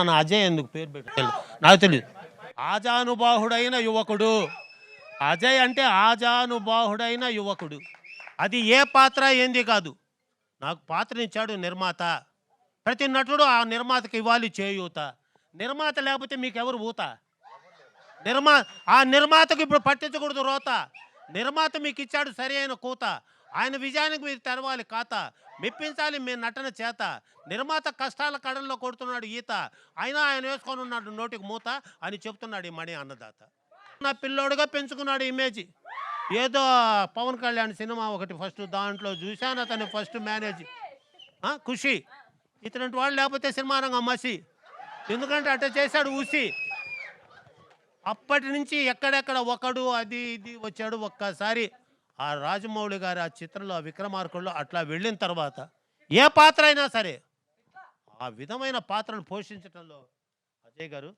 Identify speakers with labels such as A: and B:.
A: నన్ను అజయ్ ఎందుకు పేరు పెట్టారు నాకు తెలియదు. ఆజానుబాహుడైన యువకుడు. అజయ్ అంటే ఆజానుబాహుడైన యువకుడు. అది ఏ పాత్ర ఏంది కాదు. నాకు పాత్రనిచ్చాడు నిర్మాత. ప్రతి నటుడు ఆ నిర్మాతకి ఇవ్వాలి చేయూత. నిర్మాత లేకపోతే మీకెవరు ఊత? నిర్మా ఆ నిర్మాతకు ఇప్పుడు పట్టించకూడదు రోత. నిర్మాత మీకు ఇచ్చాడు సరి అయిన కూత. ఆయన విజయానికి మీరు తెరవాలి ఖాతా. మెప్పించాలి మీ నటన చేత. నిర్మాత కష్టాల కడల్లో కొడుతున్నాడు ఈత. అయినా ఆయన వేసుకొని ఉన్నాడు నోటికి మూత అని చెప్తున్నాడు ఈ మణి అన్నదాత. నా పిల్లోడుగా పెంచుకున్నాడు ఇమేజ్. ఏదో పవన్ కళ్యాణ్ సినిమా ఒకటి ఫస్ట్ దాంట్లో చూశాను అతని ఫస్ట్ మేనేజ్ ఖుషి. ఇతని వాళ్ళు లేకపోతే సినిమా రంగం మసి. ఎందుకంటే అట్ట చేశాడు ఊసి. అప్పటి నుంచి ఎక్కడెక్కడ ఒకడు అది ఇది వచ్చాడు. ఒక్కసారి ఆ రాజమౌళి గారి ఆ చిత్రంలో ఆ విక్రమార్కుల్లో అట్లా వెళ్ళిన తర్వాత ఏ పాత్ర అయినా సరే ఆ విధమైన పాత్రను పోషించడంలో అజయ్ గారు